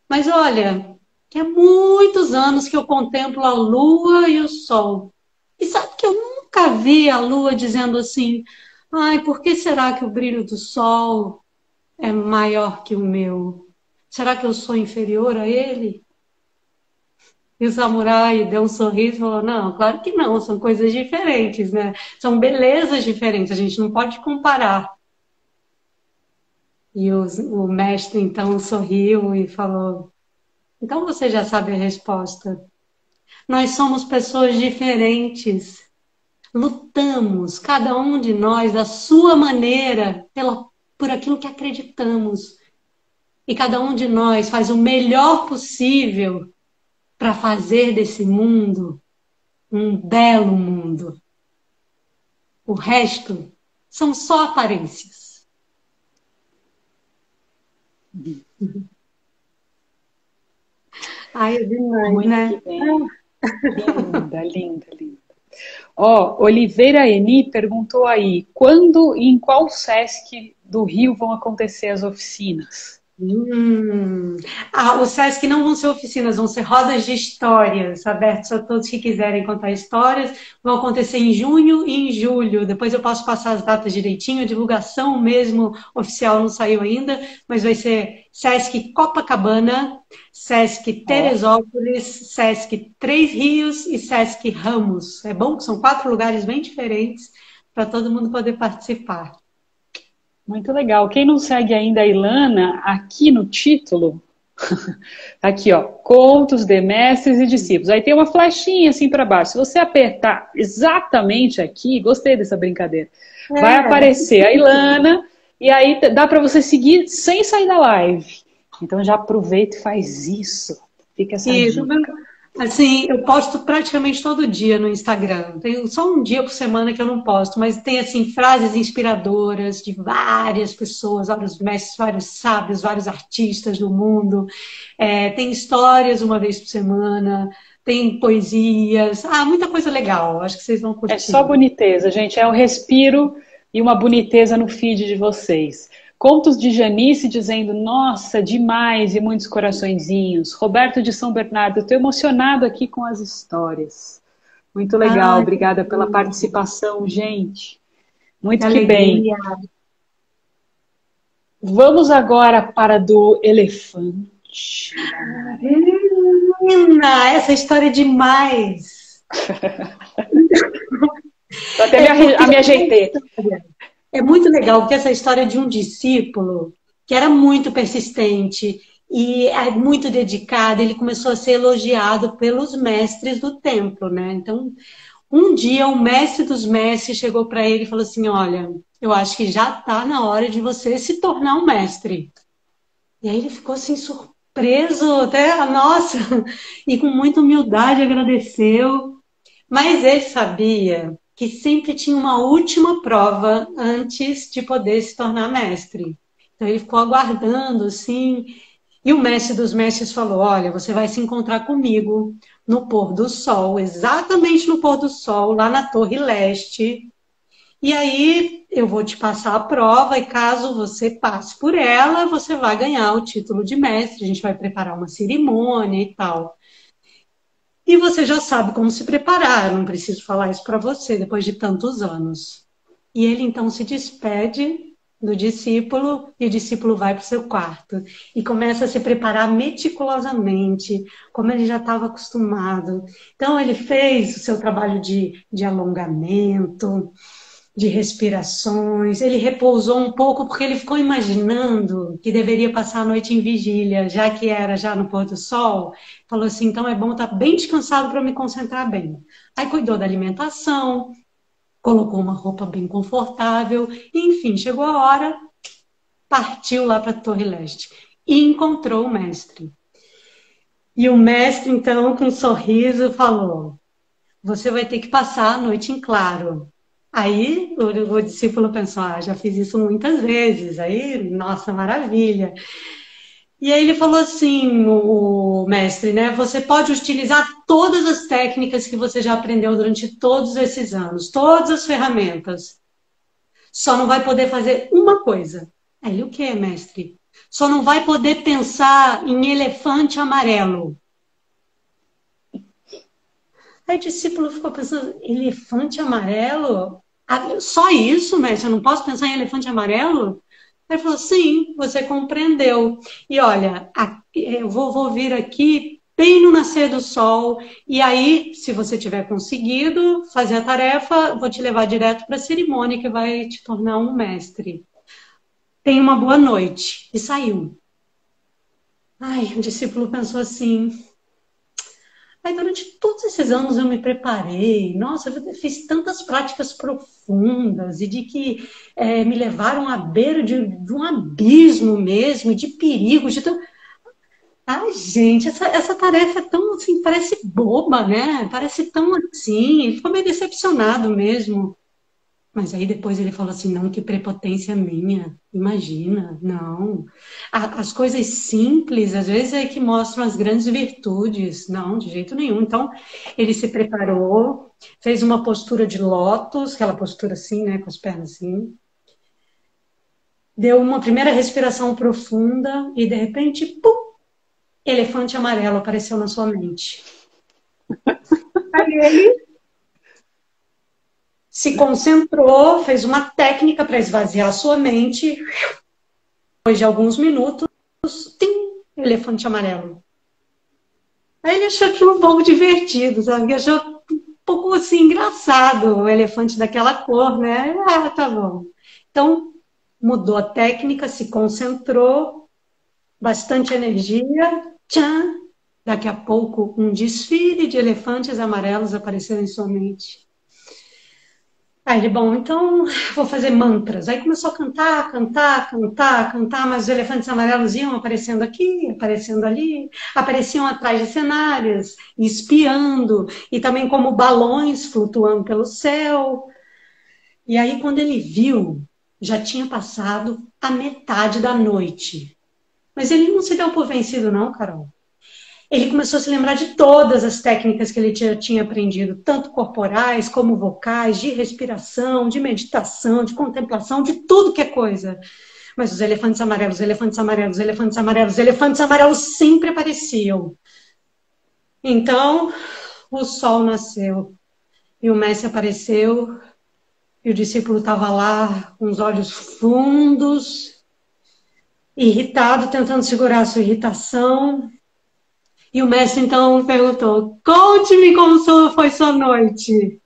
Mas olha, que há muitos anos que eu contemplo a lua e o sol. E sabe que eu nunca vi a lua dizendo assim: ai, por que será que o brilho do sol é maior que o meu? Será que eu sou inferior a ele? E o samurai deu um sorriso e falou: não, claro que não, são coisas diferentes, né? São belezas diferentes, a gente não pode comparar. E o mestre então sorriu e falou: então você já sabe a resposta. Nós somos pessoas diferentes. Lutamos, cada um de nós, da sua maneira, por aquilo que acreditamos. E cada um de nós faz o melhor possível para fazer desse mundo um belo mundo. O resto são só aparências. Ai, é demais, né? Muito bem. Linda, linda, linda. Ó, Oliveira Eni perguntou aí, quando e em qual SESC do Rio vão acontecer as oficinas? O SESC não vão ser oficinas, vão ser rodas de histórias, abertas a todos que quiserem contar histórias. Vão acontecer em junho e em julho. Depois eu posso passar as datas direitinho. A divulgação mesmo oficial não saiu ainda, mas vai ser SESC Copacabana, SESC Teresópolis, SESC Três Rios e SESC Ramos. É bom que são 4 lugares bem diferentes, para todo mundo poder participar. Muito legal. Quem não segue ainda a Ilana, aqui no título, aqui ó, Contos de Mestres e Discípulos. Aí tem uma flechinha assim para baixo. Se você apertar exatamente aqui, gostei dessa brincadeira, vai aparecer a Ilana e aí dá para você seguir sem sair da live. Então já aproveita e faz isso. Fica essa dica. Assim, eu posto praticamente todo dia no Instagram. Tem só um dia por semana que eu não posto, mas tem assim frases inspiradoras de várias pessoas, vários mestres, vários sábios, vários artistas do mundo. Tem histórias uma vez por semana, tem poesias, muita coisa legal. Acho que vocês vão curtir. É só boniteza, gente. É um respiro e uma boniteza no feed de vocês. Contos de Janice dizendo, nossa, demais, e muitos coraçõezinhos. Roberto de São Bernardo, estou emocionado aqui com as histórias. Muito legal, obrigada pela participação, gente. Muito que bem. Vamos agora para do elefante. Menina, essa história é demais. Até me ajeitei. É muito legal, porque essa história de um discípulo que era muito persistente e muito dedicado, ele começou a ser elogiado pelos mestres do templo, né? Então, um dia o mestre dos mestres chegou para ele e falou assim, olha, eu acho que já está na hora de você se tornar um mestre. E aí ele ficou assim surpreso, até, nossa, e com muita humildade agradeceu. Mas ele sabia que sempre tinha uma última prova antes de poder se tornar mestre. Então ele ficou aguardando, assim, e o mestre dos mestres falou, olha, você vai se encontrar comigo no pôr do sol, exatamente no pôr do sol, lá na Torre Leste, e aí eu vou te passar a prova, e caso você passe por ela, você vai ganhar o título de mestre, a gente vai preparar uma cerimônia e tal. E você já sabe como se preparar, não preciso falar isso para você depois de tantos anos. E ele então se despede do discípulo e o discípulo vai para o seu quarto e começa a se preparar meticulosamente, como ele já estava acostumado. Então ele fez o seu trabalho de alongamento, de respirações, ele repousou um pouco porque ele ficou imaginando que deveria passar a noite em vigília, já que era já no pôr do sol, falou assim, então é bom estar bem descansado para me concentrar bem. Aí cuidou da alimentação, colocou uma roupa bem confortável, e, enfim, chegou a hora, partiu lá para a Torre Leste e encontrou o mestre. E o mestre, então, com um sorriso, falou, você vai ter que passar a noite em claro. Aí o discípulo pensou, já fiz isso muitas vezes, aí, nossa, maravilha. E aí ele falou assim, o mestre, né? Você pode utilizar todas as técnicas que você já aprendeu durante todos esses anos, todas as ferramentas. Só não vai poder fazer uma coisa. Aí ele, o que, mestre? Só não vai poder pensar em elefante amarelo. Aí o discípulo ficou pensando, elefante amarelo? Só isso, mestre? Eu não posso pensar em elefante amarelo? Ele falou, sim, você compreendeu. E olha, eu vou vir aqui bem no nascer do sol, e aí, se você tiver conseguido fazer a tarefa, vou te levar direto para a cerimônia que vai te tornar um mestre. Tenha uma boa noite. E saiu. Ai, o discípulo pensou assim... Aí, durante todos esses anos eu me preparei, nossa, eu fiz tantas práticas profundas e de que me levaram à beira de um abismo mesmo, de perigo, de tão... Ai, gente, essa tarefa é tão, assim, parece boba, né? Parece tão assim, ele ficou meio decepcionado mesmo. Mas aí depois ele falou assim, não, que prepotência minha, imagina, não. As coisas simples, às vezes, é que mostram as grandes virtudes. Não, de jeito nenhum. Então, ele se preparou, fez uma postura de lótus, aquela postura assim, né, com as pernas assim. Deu uma primeira respiração profunda e, de repente, pum, elefante amarelo apareceu na sua mente. Aí ele... se concentrou, fez uma técnica para esvaziar a sua mente. Depois de alguns minutos, tim, elefante amarelo. Aí ele achou aquilo um pouco divertido, sabe? Ele achou pouco assim engraçado, o elefante daquela cor, né? Ah, tá bom. Então, mudou a técnica, se concentrou, bastante energia, tchan! Daqui a pouco, um desfile de elefantes amarelos apareceu em sua mente. Aí ele, bom, então vou fazer mantras. Aí começou a cantar, cantar, cantar, cantar, mas os elefantes amarelos iam aparecendo aqui, aparecendo ali, apareciam atrás de cenários, espiando, e também como balões flutuando pelo céu. E aí, quando ele viu, já tinha passado a metade da noite. Mas ele não se deu por vencido, não, Carol. Ele começou a se lembrar de todas as técnicas que ele tinha aprendido, tanto corporais como vocais, de respiração, de meditação, de contemplação, de tudo que é coisa. Mas os elefantes amarelos, os elefantes amarelos, os elefantes amarelos, os elefantes amarelos sempre apareciam. Então, o sol nasceu e o mestre apareceu e o discípulo estava lá com os olhos fundos, irritado, tentando segurar a sua irritação. E o mestre então perguntou, conte-me como foi sua noite.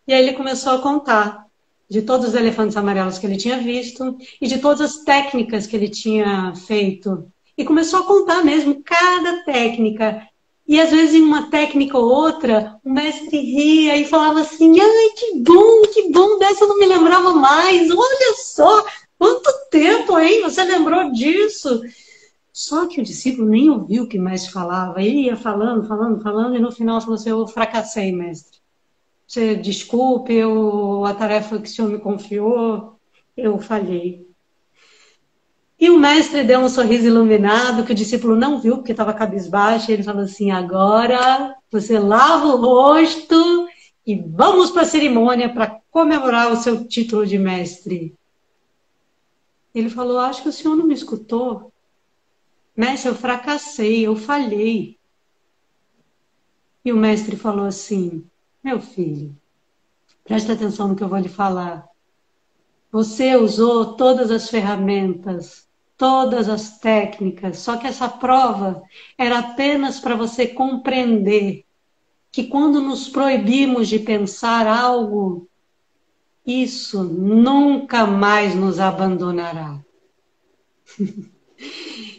E aí ele começou a contar de todos os elefantes amarelos que ele tinha visto e de todas as técnicas que ele tinha feito. E começou a contar mesmo cada técnica. E às vezes em uma técnica ou outra, o mestre ria e falava assim, ai, que bom, dessa eu não me lembrava mais. Olha só, quanto tempo, hein? Você lembrou disso? Só que o discípulo nem ouviu o que o mestre falava. Ele ia falando, falando, falando, e no final falou assim, eu fracassei, mestre. Você desculpe, a tarefa que o senhor me confiou, eu falhei. E o mestre deu um sorriso iluminado, que o discípulo não viu, porque estava cabisbaixo, e ele falou assim, agora você lava o rosto e vamos para a cerimônia para comemorar o seu título de mestre. Ele falou, acho que o senhor não me escutou. Mestre, eu fracassei, eu falhei. E o mestre falou assim, meu filho, presta atenção no que eu vou lhe falar. Você usou todas as ferramentas, todas as técnicas, só que essa prova era apenas para você compreender que quando nos proibimos de pensar algo, isso nunca mais nos abandonará.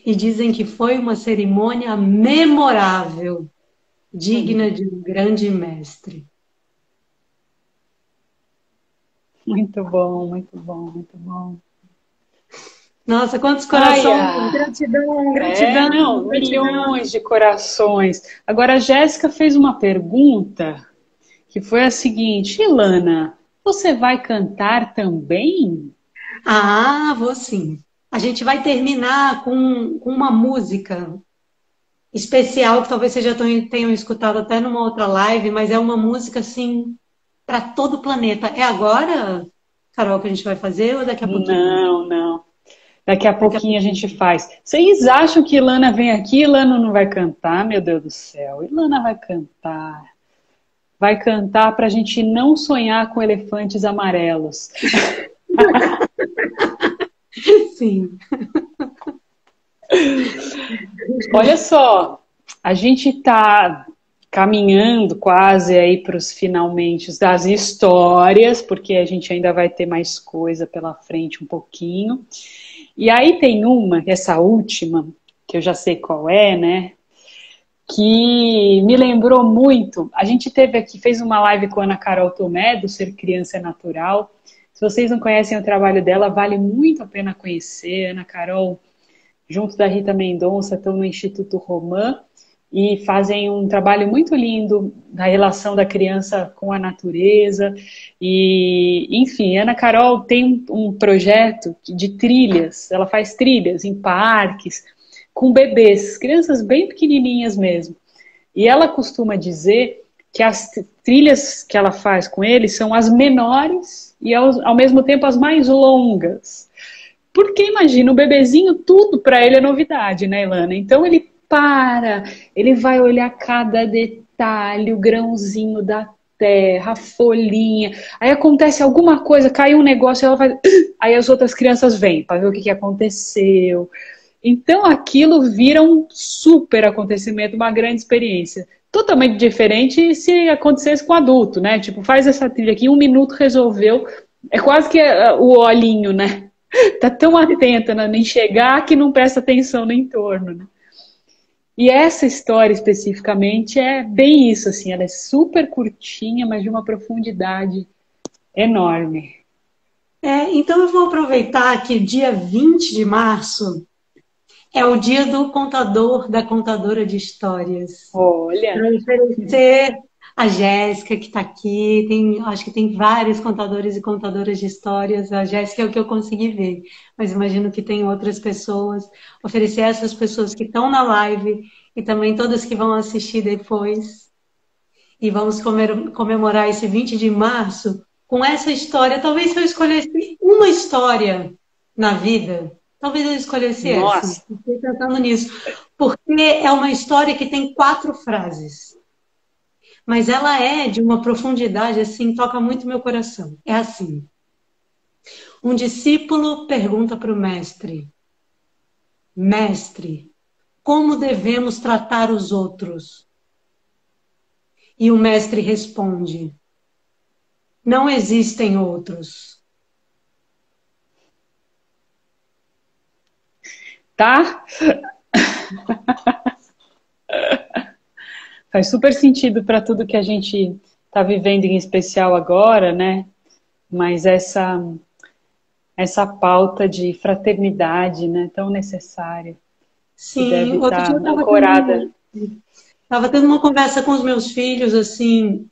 E dizem que foi uma cerimônia memorável, digna de um grande mestre. Muito bom, muito bom, muito bom. Nossa, quantos corações! Gratidão, gratidão. Não, milhões de corações. Agora, a Jéssica fez uma pergunta que foi a seguinte, Ilana, você vai cantar também? Ah, vou sim. A gente vai terminar com uma música especial, que talvez vocês já tenham escutado até numa outra live, mas é uma música, assim, para todo o planeta. É agora, Carol, que a gente vai fazer ou daqui a pouquinho? Não. Daqui a pouquinho a gente faz. Vocês acham que Ilana vem aqui, Ilana não vai cantar? Meu Deus do céu, Ilana vai cantar. Vai cantar para a gente não sonhar com elefantes amarelos. Sim. Olha só, a gente está caminhando quase aí para os finalmente das histórias, porque a gente ainda vai ter mais coisa pela frente um pouquinho. E aí tem uma, essa última, que eu já sei qual é, né? Que me lembrou muito. A gente teve aqui, fez uma live com a Ana Carol Tomé, do Ser Criança é Natural. Se vocês não conhecem o trabalho dela, vale muito a pena conhecer. Ana Carol, junto da Rita Mendonça, estão no Instituto Roman e fazem um trabalho muito lindo da relação da criança com a natureza. E, enfim, Ana Carol tem um projeto de trilhas, ela faz trilhas em parques, com bebês, crianças bem pequenininhas mesmo. E ela costuma dizer que as trilhas que ela faz com eles são as menores e ao mesmo tempo as mais longas. Porque imagina, o bebezinho, tudo para ele é novidade, né, Ilana? Então ele ele vai olhar cada detalhe, o grãozinho da terra, a folhinha. Aí acontece alguma coisa, cai um negócio, ela faz... Aí as outras crianças vêm para ver o que aconteceu. Então aquilo vira um super acontecimento, uma grande experiência. totalmente diferente se acontecesse com adulto, né? Tipo, faz essa trilha aqui, 1 minuto resolveu. É quase que o olhinho, né? Tá tão atenta né, em chegar que não presta atenção no entorno, né? E essa história especificamente é bem isso, assim, ela é super curtinha, mas de uma profundidade enorme. Então eu vou aproveitar que dia 20 de março é o dia do contador, da contadora de histórias. Olha, Para oferecer a Jéssica, que está aqui, acho que tem vários contadores e contadoras de histórias. A Jéssica é o que eu consegui ver, mas imagino que tem outras pessoas. Oferecer a essas pessoas que estão na live e também todas que vão assistir depois. E vamos comemorar esse 20 de março com essa história. Talvez se eu escolhesse uma história na vida, talvez eu escolhesse essa. nossa, Estou pensando nisso. Porque é uma história que tem 4 frases. Mas ela é de uma profundidade, assim, toca muito meu coração. É assim. Um discípulo pergunta para o mestre: Mestre, como devemos tratar os outros? E o mestre responde: Não existem outros. tá? Faz super sentido para tudo que a gente está vivendo, em especial agora, né? Mas essa pauta de fraternidade, né, tão necessária, que Sim, deve outro dia estar eu ancorada. estava tendo uma conversa com os meus filhos, assim,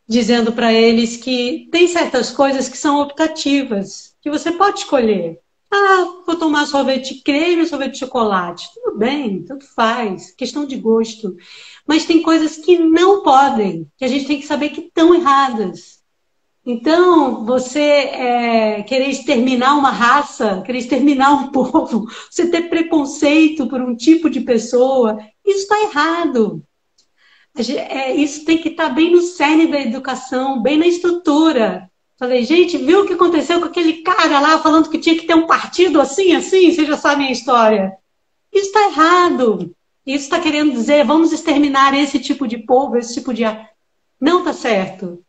dizendo para eles que tem certas coisas que são optativas, que você pode escolher. Ah, vou tomar sorvete de creme ou sorvete de chocolate. Tudo bem, tanto faz, questão de gosto. Mas tem coisas que não podem, que a gente tem que saber que estão erradas. Então, você querer exterminar uma raça, querer exterminar um povo, você ter preconceito por um tipo de pessoa, isso está errado. Isso tem que estar bem no cerne da educação, bem na estrutura. Falei, gente, viu o que aconteceu com aquele cara lá falando que tinha que ter um partido assim, assim? Vocês já sabem a história. Isso está errado. Isso está querendo dizer, vamos exterminar esse tipo de povo, esse tipo de... Não está certo.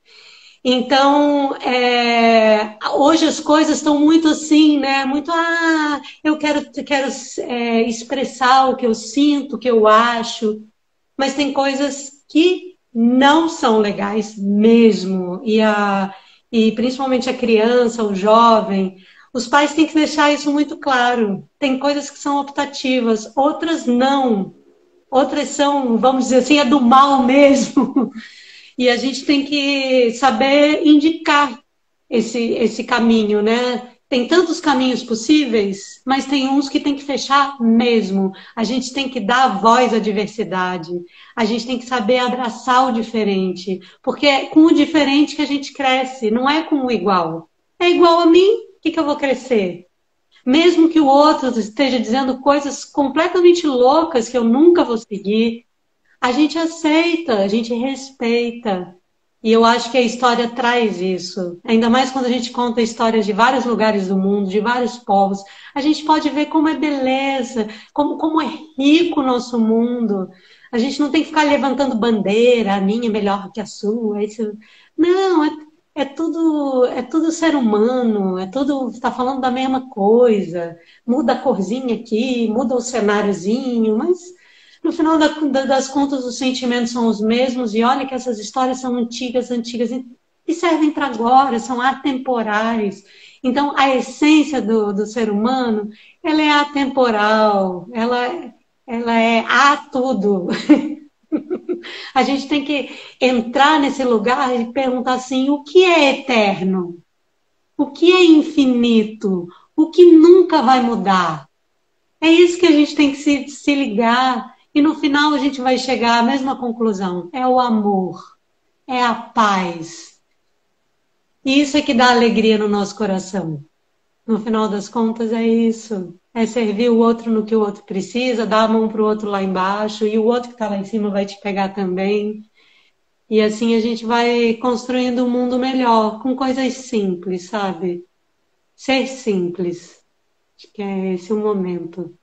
Então, hoje as coisas estão muito assim, né? Muito, eu quero expressar o que eu sinto, o que eu acho, mas tem coisas que não são legais mesmo. E principalmente a criança, o jovem, os pais têm que deixar isso muito claro. Tem coisas que são optativas, outras não. Outras são, vamos dizer assim, é do mal mesmo. E a gente tem que saber indicar esse caminho, né? Tem tantos caminhos possíveis, mas tem uns que tem que fechar mesmo. A gente tem que dar voz à diversidade. A gente tem que saber abraçar o diferente, porque é com o diferente que a gente cresce, não é com o igual. É igual a mim, o que eu vou crescer? Mesmo que o outro esteja dizendo coisas completamente loucas que eu nunca vou seguir, a gente aceita, a gente respeita. E eu acho que a história traz isso. Ainda mais quando a gente conta histórias de vários lugares do mundo, de vários povos. A gente pode ver como é beleza, como é rico o nosso mundo. A gente não tem que ficar levantando bandeira, a minha é melhor que a sua. Isso... Não, é tudo ser humano, é tudo, está falando da mesma coisa. Muda a corzinha aqui, muda o cenáriozinho, mas no final das contas, os sentimentos são os mesmos, e olha que essas histórias são antigas, antigas, e servem para agora, são atemporais. Então, a essência do ser humano, ela é atemporal, ela é a tudo. A gente tem que entrar nesse lugar e perguntar assim, o que é eterno? O que é infinito? O que nunca vai mudar? É isso que a gente tem que se ligar. E no final a gente vai chegar à mesma conclusão. É o amor, é a paz. E isso é que dá alegria no nosso coração. No final das contas é isso. É servir o outro no que o outro precisa, dar a mão para o outro lá embaixo, e o outro que está lá em cima vai te pegar também. E assim a gente vai construindo um mundo melhor, com coisas simples, sabe? Ser simples. Acho que é esse o momento.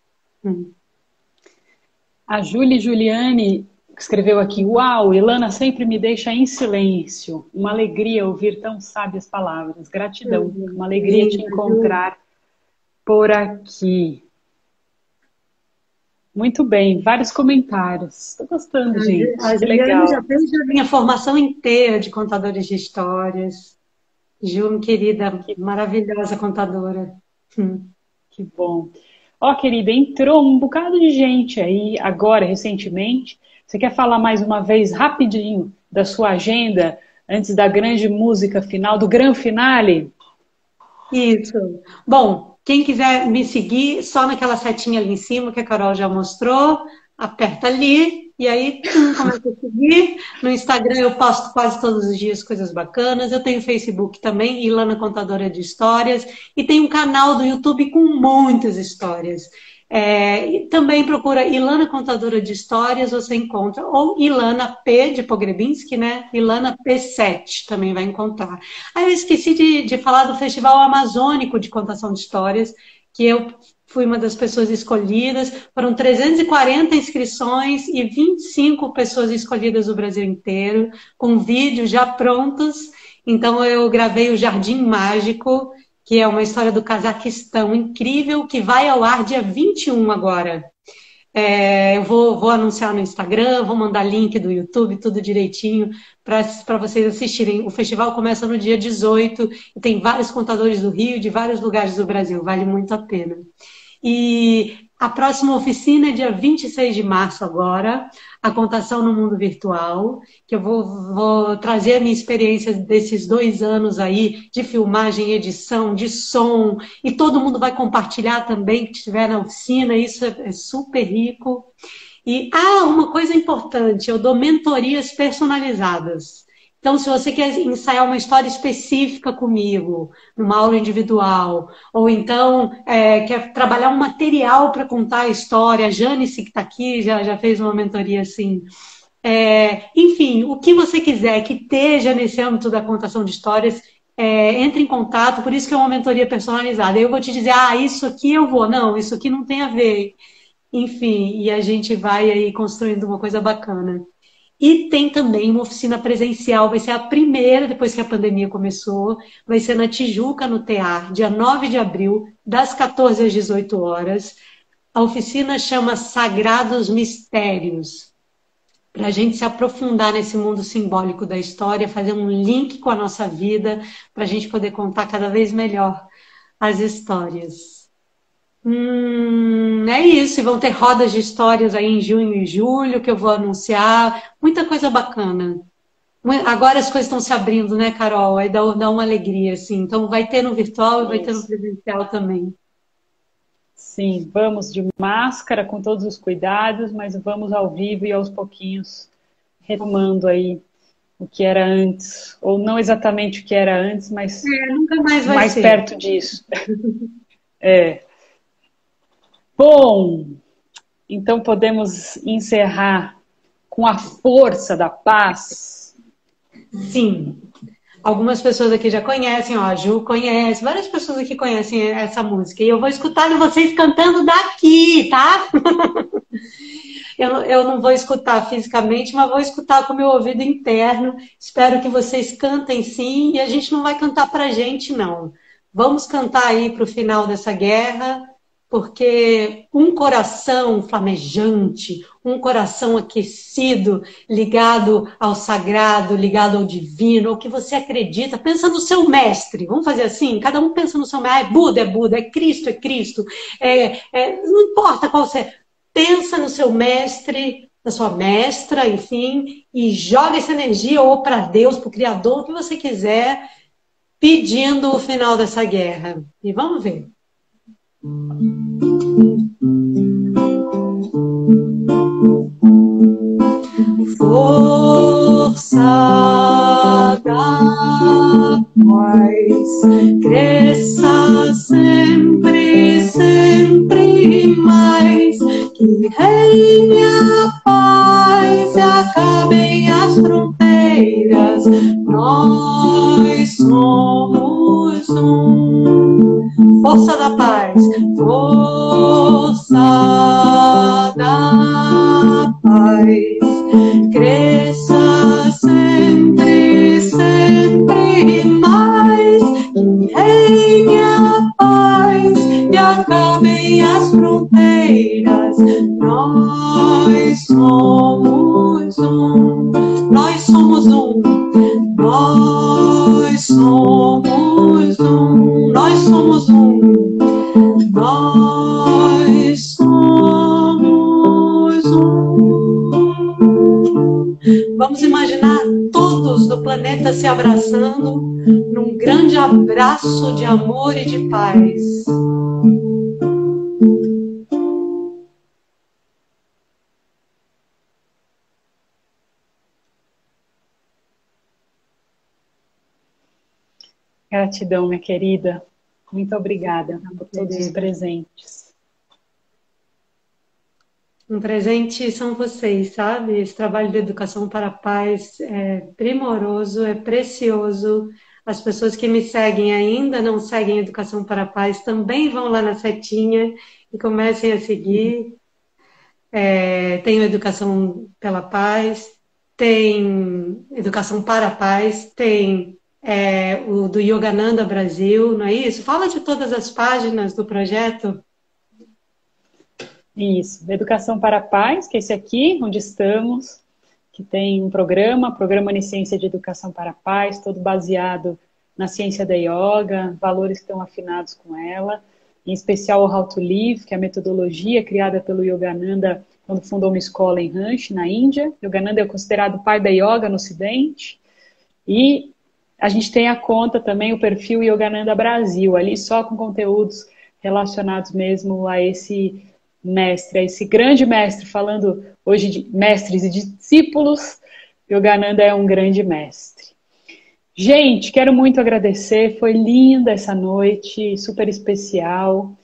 A Júlia e Juliane escreveu aqui: uau, Ilana sempre me deixa em silêncio. Uma alegria ouvir tão sábias palavras. Gratidão. Uma alegria te encontrar por aqui. Muito bem, vários comentários. Estou gostando, gente. A Juliana já fez a minha formação inteira de contadores de histórias. Ju, querida, maravilhosa contadora. Que bom. Ó, querida, entrou um bocado de gente aí agora, recentemente. Você quer falar mais uma vez, rapidinho, da sua agenda, antes da grande música final, do grande finale? Isso. Bom, quem quiser me seguir, só naquela setinha ali em cima que a Carol já mostrou, aperta ali e aí começa a seguir. No Instagram eu posto quase todos os dias coisas bacanas. Eu tenho Facebook também, Ilana Contadora de Histórias, e tem um canal do YouTube com muitas histórias. E também procura Ilana Contadora de Histórias, você encontra, ou Ilana P. de Pogrebinski, né? Ilana P7 também vai encontrar. Aí eu esqueci de falar do Festival Amazônico de Contação de Histórias, que eu fui uma das pessoas escolhidas. Foram 340 inscrições e 25 pessoas escolhidas do Brasil inteiro, com vídeos já prontos. Então eu gravei o Jardim Mágico, que é uma história do Cazaquistão incrível, que vai ao ar dia 21 agora. Eu vou anunciar no Instagram, vou mandar link do YouTube, tudo direitinho, para vocês assistirem. O festival começa no dia 18 e tem vários contadores do Rio, de vários lugares do Brasil, vale muito a pena. E a próxima oficina é dia 26 de março agora, a contação no mundo virtual, que eu vou trazer a minha experiência desses 2 anos aí de filmagem, edição, de som, e todo mundo vai compartilhar também que estiver na oficina, isso é super rico. E, uma coisa importante, eu dou mentorias personalizadas. Então, se você quer ensaiar uma história específica comigo, numa aula individual, ou então quer trabalhar um material para contar a história, a Janice, que está aqui, já fez uma mentoria assim. Enfim, o que você quiser que esteja nesse âmbito da contação de histórias, entre em contato, por isso que é uma mentoria personalizada. Eu vou te dizer, isso aqui eu vou, não, isso aqui não tem a ver. Enfim, e a gente vai aí construindo uma coisa bacana. E tem também uma oficina presencial, vai ser a primeira depois que a pandemia começou, vai ser na Tijuca, no TEAR, dia 9 de abril, das 14 às 18 horas. A oficina chama Sagrados Mistérios, para a gente se aprofundar nesse mundo simbólico da história, fazer um link com a nossa vida, para a gente poder contar cada vez melhor as histórias. É isso, e vão ter rodas de histórias aí em junho e julho, que eu vou anunciar, muita coisa bacana. Agora as coisas estão se abrindo, né, Carol? Aí dá uma alegria, assim. Então vai ter no virtual e vai ter no presencial também. Sim, vamos de máscara, com todos os cuidados, mas vamos ao vivo e aos pouquinhos retomando aí o que era antes, ou não exatamente o que era antes, mas nunca mais vai mais ser. Perto disso. Bom, então podemos encerrar com a força da paz? Sim. Algumas pessoas aqui já conhecem, a Ju conhece, várias pessoas aqui conhecem essa música. E eu vou escutar vocês cantando daqui, tá? Eu não vou escutar fisicamente, mas vou escutar com o meu ouvido interno. Espero que vocês cantem sim, e a gente não vai cantar pra gente, não. Vamos cantar aí pro final dessa guerra, porque um coração flamejante, um coração aquecido, ligado ao sagrado, ligado ao divino, ao que você acredita, pensa no seu mestre, vamos fazer assim? Cada um pensa no seu mestre, é Buda, é Cristo, não importa qual você é, pensa no seu mestre, na sua mestra, enfim, e joga essa energia ou para Deus, para o Criador, o que você quiser, pedindo o final dessa guerra. E vamos ver. Força da paz, cresça sempre, sempre mais, que reine a paz e acabem as fronteiras, nós somos um. Força da paz, força da paz, venha a paz e acabem as fronteiras. Nós somos um, nós somos um, nós somos um, nós somos um, nós somos um. Vamos imaginar todos do planeta se abraçando num grande abraço de amor e de paz. Gratidão, minha querida. Muito obrigada por todos os presentes. Um presente são vocês, sabe? Esse trabalho de educação para a paz é primoroso, é precioso. As pessoas que me seguem ainda não seguem Educação para a Paz também vão lá na setinha e comecem a seguir. Tem o Educação pela Paz, tem Educação para a Paz, tem o do Yogananda Brasil, não é isso? Fala de todas as páginas do projeto. Isso, Educação para a Paz, que é esse aqui, onde estamos, que tem um programa Onisciência de Educação para a Paz, todo baseado na ciência da yoga, valores que estão afinados com ela, em especial o How to Live, que é a metodologia criada pelo Yogananda quando fundou uma escola em Ranchi, na Índia. Yogananda é considerado o pai da yoga no Ocidente. E a gente tem a conta também, o perfil Yogananda Brasil, ali só com conteúdos relacionados mesmo a esse mestre, a esse grande mestre, falando hoje de mestres e discípulos. Yogananda é um grande mestre. Gente, quero muito agradecer, foi linda essa noite, super especial,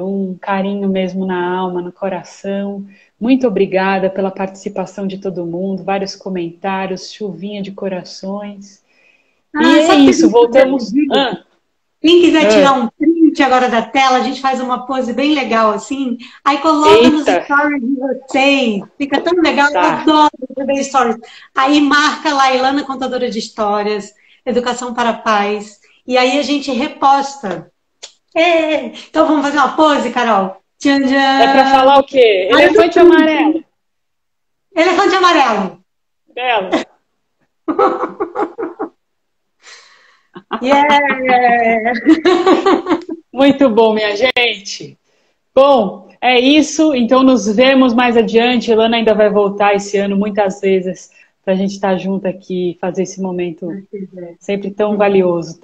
um carinho mesmo na alma, no coração. Muito obrigada pela participação de todo mundo, vários comentários, chuvinha de corações. E é isso, voltamos... Quem quiser tirar um print agora da tela, a gente faz uma pose bem legal assim, aí coloca nos stories de vocês, fica tão legal, eu adoro ver stories. Aí marca lá, Ilana Contadora de Histórias, Educação para a Paz, e aí a gente reposta. Então vamos fazer uma pose, Carol? Tchan, tchan. É para falar o quê? Elefante amarelo. Elefante amarelo. Bela. Yeah! Muito bom, minha gente. Bom, é isso. Então nos vemos mais adiante. Ilana ainda vai voltar esse ano muitas vezes para a gente estar junto aqui, fazer esse momento sempre tão valioso.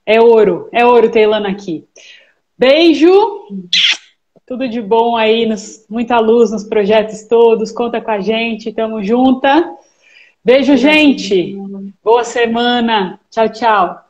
É ouro ter Ilana aqui. Beijo, tudo de bom aí, muita luz nos projetos todos. Conta com a gente, tamo junta. Beijo, gente. Boa semana. Tchau, tchau.